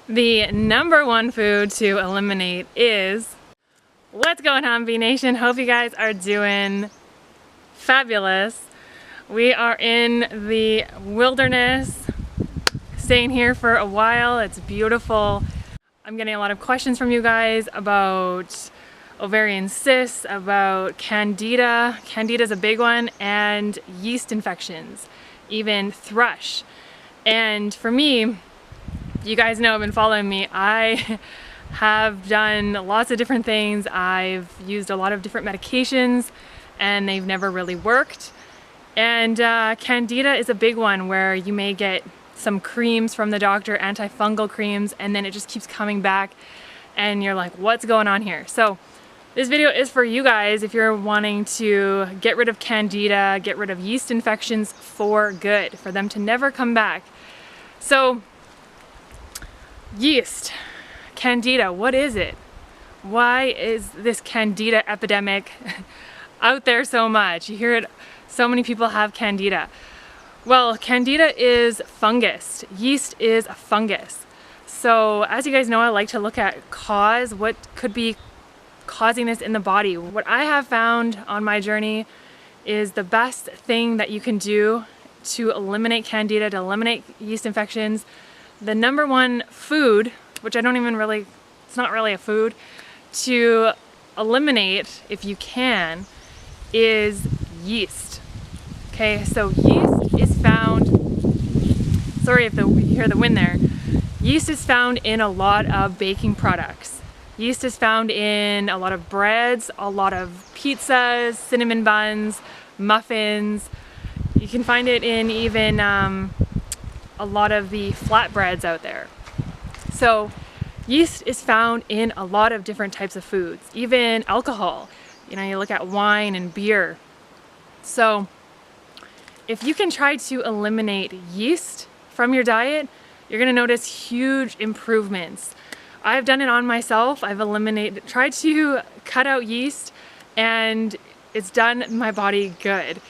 The number one food to eliminate is, what's going on, Bee Nation? Hope you guys are doing fabulous. We are in the wilderness, staying here for a while. It's beautiful. I'm getting a lot of questions from you guys about ovarian cysts, about Candida. Candida is a big one, and yeast infections, even thrush. And for me, you guys know, have been following me, I have done lots of different things. I've used a lot of different medications and they've never really worked. And Candida is a big one where you may get some creams from the doctor, antifungal creams, and then it just keeps coming back and you're like, what's going on here? So this video is for you guys if you're wanting to get rid of Candida, get rid of yeast infections for good, for them to never come back. So yeast, Candida, what is it? Why is this Candida epidemic out there so much? You hear it, so many people have Candida. Well, Candida is fungus. Yeast is a fungus. So as you guys know, I like to look at cause, what could be causing this in the body. What I have found on my journey is the best thing that you can do to eliminate Candida, to eliminate yeast infections. The number one food, which I don't even really, it's not really a food, to eliminate, if you can, is yeast. Okay, so yeast is found, sorry if you hear the wind there, yeast is found in a lot of baking products. Yeast is found in a lot of breads, a lot of pizzas, cinnamon buns, muffins. You can find it in even a lot of the flatbreads out there. So yeast is found in a lot of different types of foods, even alcohol. You know, you look at wine and beer. So if you can try to eliminate yeast from your diet, you're gonna notice huge improvements. I've done it on myself. I've tried to cut out yeast, and it's done my body good.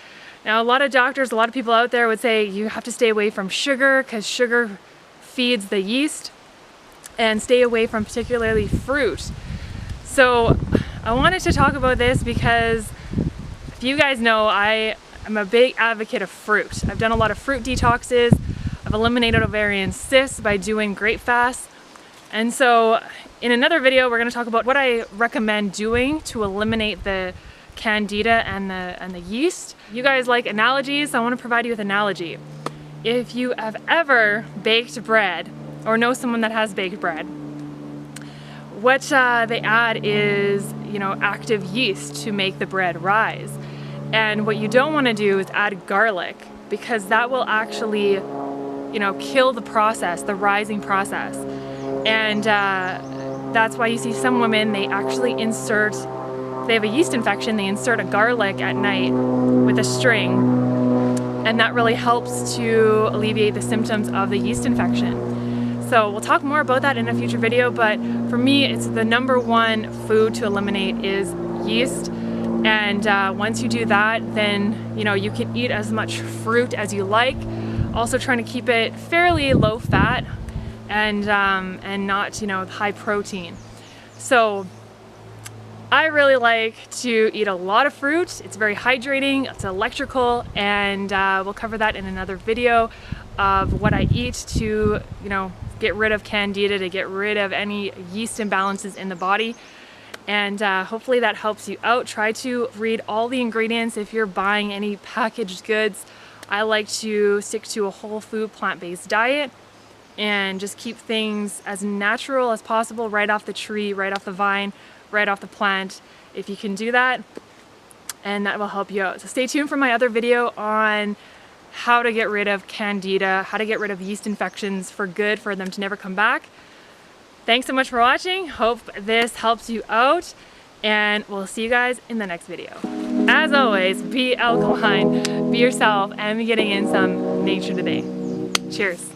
Now, a lot of doctors, a lot of people out there would say you have to stay away from sugar because sugar feeds the yeast, and stay away from particularly fruit. So I wanted to talk about this because if you guys know, I am a big advocate of fruit. I've done a lot of fruit detoxes. I've eliminated ovarian cysts by doing grape fasts. And so in another video, we're going to talk about what I recommend doing to eliminate the Candida and the yeast. You guys like analogies, so I want to provide you with an analogy. If you have ever baked bread or know someone that has baked bread, what they add is, you know, active yeast to make the bread rise. And what you don't want to do is add garlic, because that will actually, you know, kill the process, the rising process. And that's why you see some women, they actually insert, they have a yeast infection, they insert a garlic at night with a string, and that really helps to alleviate the symptoms of the yeast infection. So we'll talk more about that in a future video, but for me, it's the number one food to eliminate is yeast. And once you do that, then, you know, you can eat as much fruit as you like. Also trying to keep it fairly low fat and not, you know, high protein. So I really like to eat a lot of fruit. It's very hydrating, it's electrical, and we'll cover that in another video of what I eat to, you know, get rid of Candida, to get rid of any yeast imbalances in the body. And hopefully that helps you out. Try to read all the ingredients if you're buying any packaged goods. I like to stick to a whole food, plant-based diet and just keep things as natural as possible, right off the tree, right off the vine, right off the plant, if you can do that, and that will help you out. So stay tuned for my other video on how to get rid of Candida, how to get rid of yeast infections for good, for them to never come back. Thanks so much for watching. Hope this helps you out, and we'll see you guys in the next video. As always, be alkaline, be yourself, and be getting in some nature today. Cheers.